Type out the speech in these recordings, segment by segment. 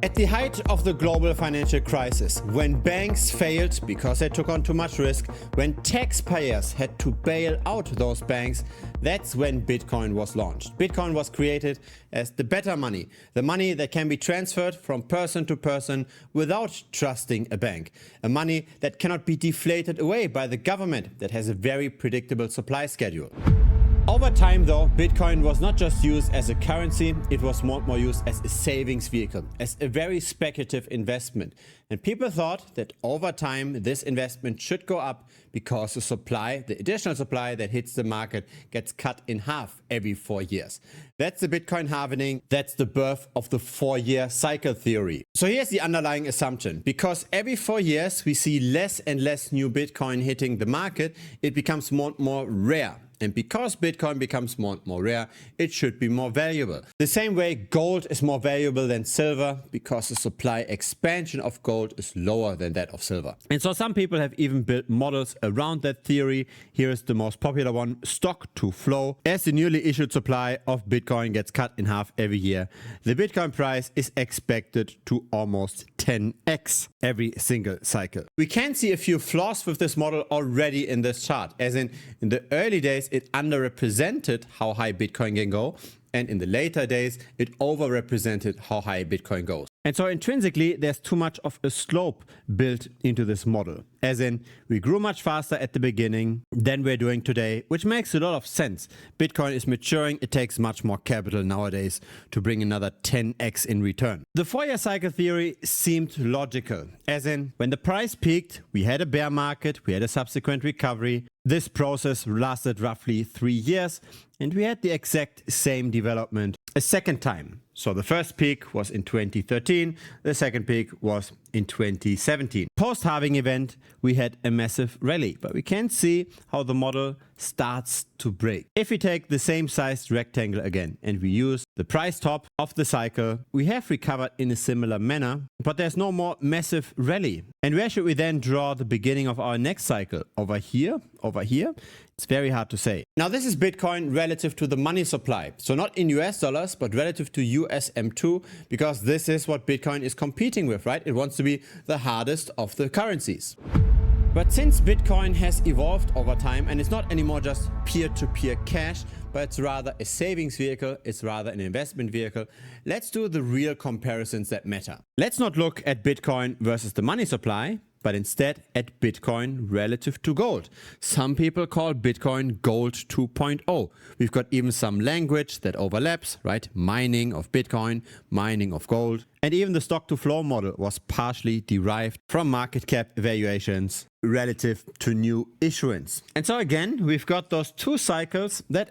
At the height of the global financial crisis, when banks failed because they took on too much risk, when taxpayers had to bail out those banks, that's when Bitcoin was launched. Bitcoin was created as the better money, the money that can be transferred from person to person without trusting a bank, a money that cannot be deflated away by the government that has a very predictable supply schedule. Over time though, Bitcoin was not just used as a currency, it was more and more used as a savings vehicle, as a very speculative investment. And people thought that over time this investment should go up because the supply, the additional supply that hits the market, gets cut in half every 4 years. That's the Bitcoin halvening, that's the birth of the 4-year cycle theory. So here's the underlying assumption. Because every 4 years we see less and less new Bitcoin hitting the market, it becomes more and more rare. And because Bitcoin becomes more and more rare, it should be more valuable. The same way gold is more valuable than silver because the supply expansion of gold is lower than that of silver. And so some people have even built models around that theory. Here is the most popular one, stock to flow. As the newly issued supply of Bitcoin gets cut in half every year, the Bitcoin price is expected to almost 10x every single cycle. We can see a few flaws with this model already in this chart, as in the early days, it underrepresented how high Bitcoin can go, and in the later days, it overrepresented how high Bitcoin goes. And so intrinsically, there's too much of a slope built into this model. As in, we grew much faster at the beginning than we're doing today, which makes a lot of sense. Bitcoin is maturing, it takes much more capital nowadays to bring another 10x in return. The 4-year cycle theory seemed logical. As in, when the price peaked, we had a bear market, we had a subsequent recovery. This process lasted roughly 3 years, and we had the exact same development a second time. So the first peak was in 2013, the second peak was in 2017. Post-halving event, we had a massive rally, but we can see how the model starts to break. If we take the same sized rectangle again and we use the price top of the cycle, we have recovered in a similar manner, but there's no more massive rally. And where should we then draw the beginning of our next cycle? Over here? Over here? It's very hard to say. Now this is Bitcoin relative to the money supply. So not in US dollars, but relative to USM2, because this is what Bitcoin is competing with, right? It wants to be the hardest of the currencies. But since Bitcoin has evolved over time and it's not anymore just peer-to-peer cash, but it's rather a savings vehicle, it's rather an investment vehicle, let's do the real comparisons that matter. Let's not look at Bitcoin versus the money supply, but instead at Bitcoin relative to gold. Some people call Bitcoin gold 2.0. We've got even some language that overlaps, right? Mining of Bitcoin, mining of gold. And even the stock to flow model was partially derived from market cap evaluations relative to new issuance. And so again, we've got those two cycles that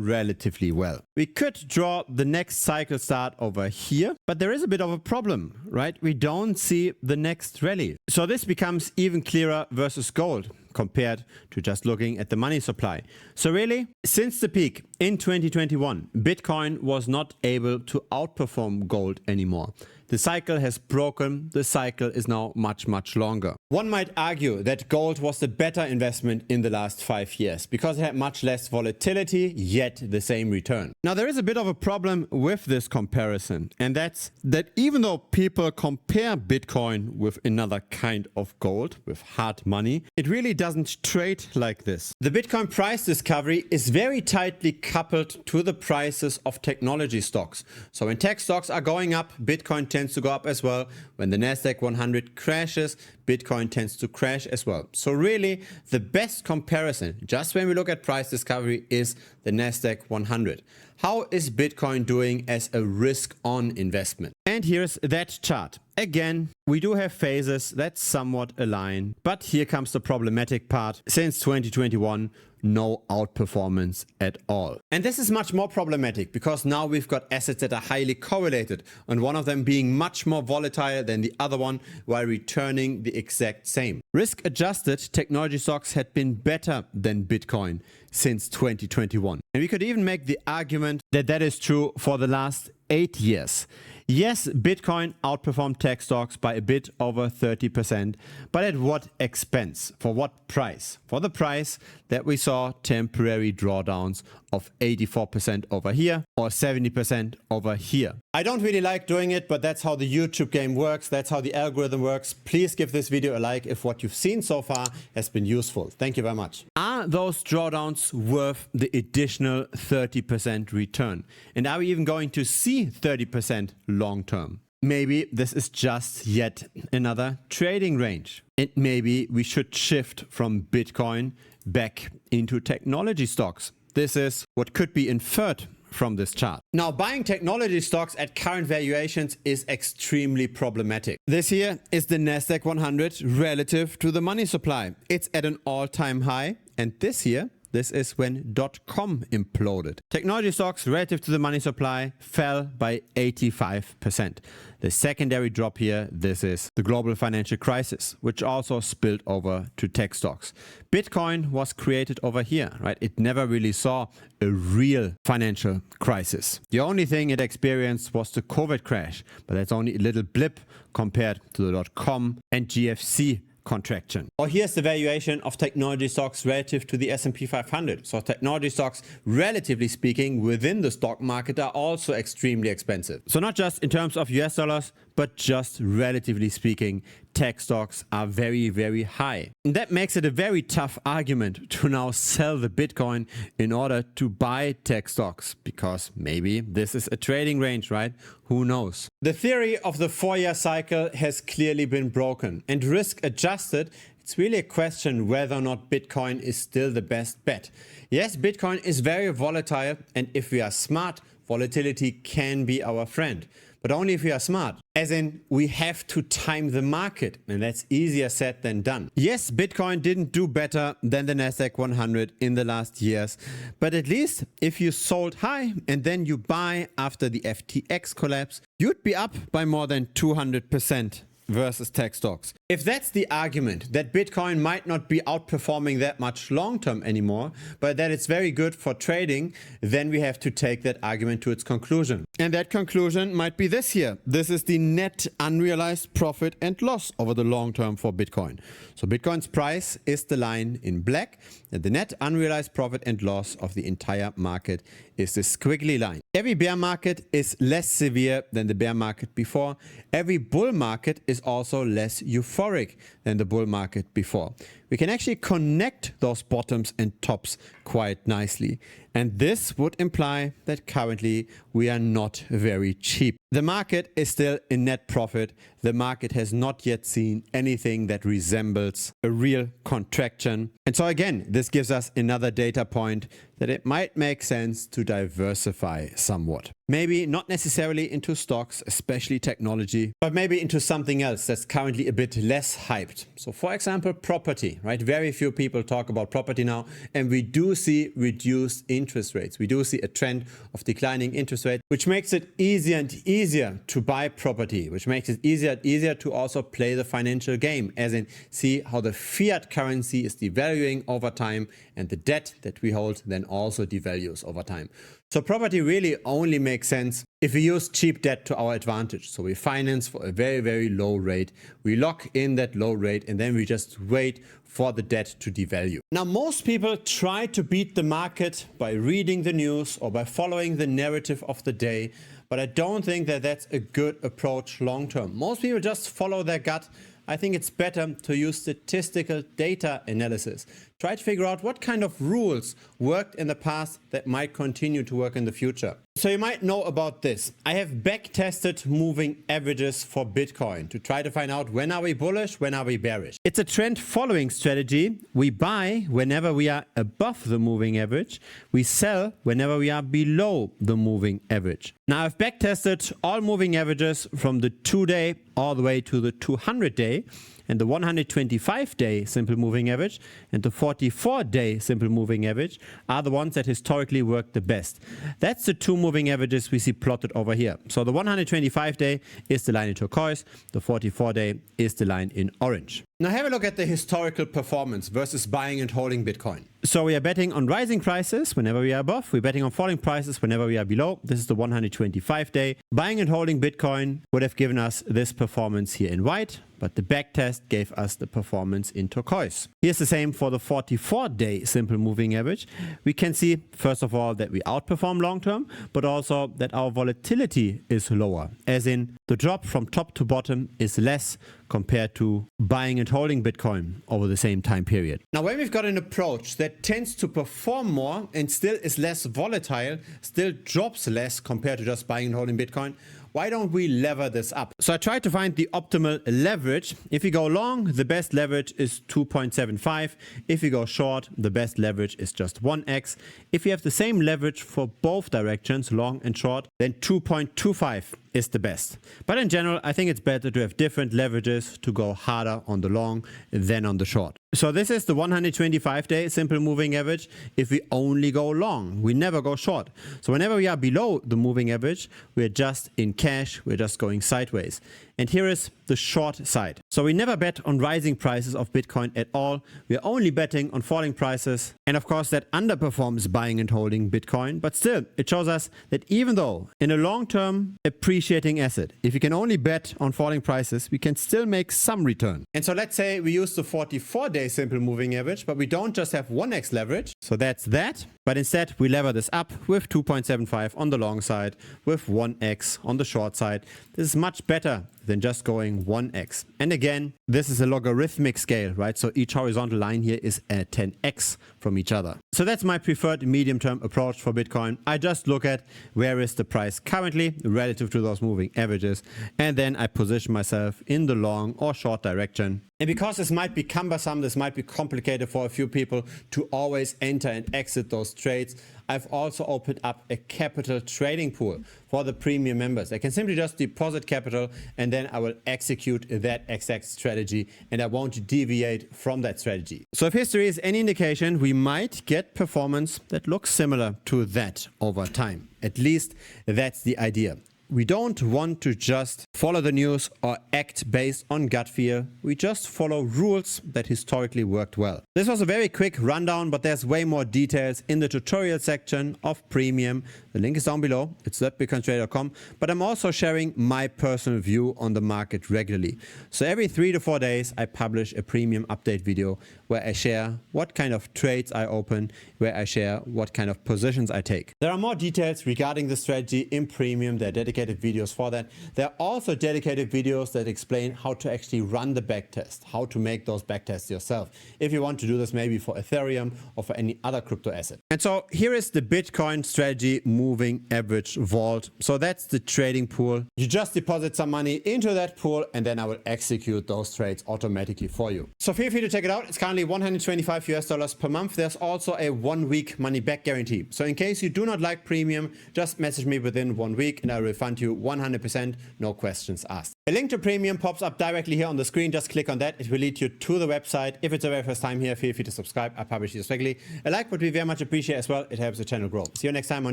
relatively well. We could draw the next cycle start over here, but there is a bit of a problem, right? We don't see the next rally. So this becomes even clearer versus gold compared to just looking at the money supply. So really, since the peak in 2021, Bitcoin was not able to outperform gold anymore. The cycle has broken. The cycle is now much, much longer. One might argue that gold was the better investment in the last 5 years because it had much less volatility, yet the same return. Now, there is a bit of a problem with this comparison, and that's that even though people compare Bitcoin with another kind of gold, with hard money, it really doesn't trade like this. The Bitcoin price discovery is very tightly coupled to the prices of technology stocks. So when tech stocks are going up, Bitcoin tends to go up as well. When the Nasdaq 100 crashes, Bitcoin tends to crash as well. So really, the best comparison, just when we look at price discovery, is the Nasdaq 100. How is Bitcoin doing as a risk-on investment? And here's that chart. Again, we do have phases that somewhat align, but here comes the problematic part. Since 2021, no outperformance at all. And this is much more problematic because now we've got assets that are highly correlated, and one of them being much more volatile than the other one while returning the exact same. Risk-adjusted, technology stocks had been better than Bitcoin since 2021. And we could even make the argument that that is true for the last 8 years. Yes, Bitcoin outperformed tech stocks by a bit over 30%, but at what expense? For what price? For the price that we saw temporary drawdowns of 84% over here or 70% over here. I don't really like doing it, but that's how the YouTube game works. That's how the algorithm works. Please give this video a like if what you've seen so far has been useful. Thank you very much. Are those drawdowns worth the additional 30% return? And are we even going to see 30% long term? Maybe this is just yet another trading range. And maybe we should shift from Bitcoin back into technology stocks. This is what could be inferred from this chart. Now, buying technology stocks at current valuations is extremely problematic. This here is the Nasdaq 100 relative to the money supply. It's at an all-time high, and this here, this is when .com imploded. Technology stocks relative to the money supply fell by 85%. The secondary drop here, this is the global financial crisis, which also spilled over to tech stocks. Bitcoin was created over here, right? It never really saw a real financial crisis. The only thing it experienced was the COVID crash, but that's only a little blip compared to the .com and GFC contraction. Or here's the valuation of technology stocks relative to the S&P 500. So technology stocks, relatively speaking, within the stock market are also extremely expensive. So not just in terms of US dollars, but just relatively speaking, tech stocks are very, very high. And that makes it a very tough argument to now sell the Bitcoin in order to buy tech stocks, because maybe this is a trading range, right? Who knows? The theory of the 4-year cycle has clearly been broken, and risk adjusted, it's really a question whether or not Bitcoin is still the best bet. Yes, Bitcoin is very volatile, and if we are smart, volatility can be our friend. But only if we are smart. As in, we have to time the market, and that's easier said than done. Yes, Bitcoin didn't do better than the Nasdaq 100 in the last years, but at least if you sold high and then you buy after the FTX collapse, you'd be up by more than 200% versus tech stocks. If that's the argument, that Bitcoin might not be outperforming that much long term anymore, but that it's very good for trading, then we have to take that argument to its conclusion. And that conclusion might be this here. This is the net unrealized profit and loss over the long term for Bitcoin. So Bitcoin's price is the line in black, and the net unrealized profit and loss of the entire market is the squiggly line. Every bear market is less severe than the bear market before. Every bull market is also less euphoric than the bull market before. We can actually connect those bottoms and tops quite nicely. And this would imply that currently we are not very cheap. The market is still in net profit. The market has not yet seen anything that resembles a real contraction. And so again, this gives us another data point that it might make sense to diversify somewhat. Maybe not necessarily into stocks, especially technology, but maybe into something else that's currently a bit less hyped. So for example, property, right? Very few people talk about property now, and we do see reduced interest rates. We do see a trend of declining interest rates, which makes it easier and easier to buy property, which makes it easier and easier to also play the financial game, as in see how the fiat currency is devaluing over time and the debt that we hold then also devalues over time. So property really only makes sense if we use cheap debt to our advantage. So we finance for a very, very low rate. We lock in that low rate and then we just wait for the debt to devalue. Now, most people try to beat the market by reading the news or by following the narrative of the day, but I don't think that that's a good approach long term. Most people just follow their gut. I think it's better to use statistical data analysis. Try to figure out what kind of rules worked in the past that might continue to work in the future. So you might know about this. I have back-tested moving averages for Bitcoin to try to find out when are we bullish, when are we bearish. It's a trend following strategy. We buy whenever we are above the moving average. We sell whenever we are below the moving average. Now I've back-tested all moving averages from the 2-day all the way to the 200-day. And the 125-day simple moving average and the 44-day simple moving average are the ones that historically work the best. That's the two moving averages we see plotted over here. So the 125-day is the line in turquoise, the 44-day is the line in orange. Now have a look at the historical performance versus buying and holding Bitcoin. So we are betting on rising prices whenever we are above. We're betting on falling prices whenever we are below. This is the 125-day. Buying and holding Bitcoin would have given us this performance here in white, but the backtest gave us the performance in turquoise. Here's the same for the 44-day simple moving average. We can see, first of all, that we outperform long term, but also that our volatility is lower, as in the drop from top to bottom is less compared to buying and holding Bitcoin over the same time period. Now, when we've got an approach that tends to perform more and still is less volatile, still drops less compared to just buying and holding Bitcoin, why don't we lever this up? So I tried to find the optimal leverage. If you go long, the best leverage is 2.75. If you go short, the best leverage is just 1x. If you have the same leverage for both directions, long and short, then 2.25 is the best. But in general, I think it's better to have different leverages to go harder on the long than on the short. So this is the 125-day simple moving average. If we only go long, we never go short. So whenever we are below the moving average, we're just in cash, we're just going sideways. And here is the short side. So we never bet on rising prices of Bitcoin at all. We're only betting on falling prices. And of course that underperforms buying and holding Bitcoin. But still, it shows us that even though in a long-term appreciating asset, if you can only bet on falling prices, we can still make some return. And so let's say we use the 44-day simple moving average, but we don't just have 1x leverage. So that's that. But instead we lever this up with 2.75 on the long side, with 1x on the short side. This is much better than just going 1x. And again, this is a logarithmic scale, right? So each horizontal line here is at 10x from each other. So that's my preferred medium-term approach for Bitcoin. I just look at where is the price currently relative to those moving averages, and then I position myself in the long or short direction. And because this might be cumbersome, this might be complicated for a few people to always enter and exit those trades, I've also opened up a capital trading pool for the premium members. They can simply just deposit capital and then I will execute that exact strategy and I won't deviate from that strategy. So if history is any indication, we might get performance that looks similar to that over time. At least that's the idea. We don't want to just follow the news or act based on gut fear. We just follow rules that historically worked well. This was a very quick rundown, but there's way more details in the tutorial section of Premium. The link is down below. It's bitcointrader.com. But I'm also sharing my personal view on the market regularly. So every 3 to 4 days, I publish a Premium update video where I share what kind of trades I open, where I share what kind of positions I take. There are more details regarding the strategy in Premium. They're dedicated videos for that. There are also dedicated videos that explain how to actually run the backtest, how to make those backtests yourself, if you want to do this maybe for Ethereum or for any other crypto asset. And so here is the Bitcoin strategy moving average vault. So that's the trading pool. You just deposit some money into that pool and then I will execute those trades automatically for you. So feel free to check it out. It's currently $125 per month. There's also a 1-week money back guarantee. So in case you do not like Premium, just message me within 1 week and I will refund you 100%, no questions asked. A link to Premium pops up directly here on the screen. Just click on that. It will lead you to the website. If it's your very first time here, feel free to subscribe. I publish these regularly. A like would be very much appreciated as well. It helps the channel grow. See you next time on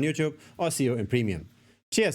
YouTube or see you in Premium. Cheers.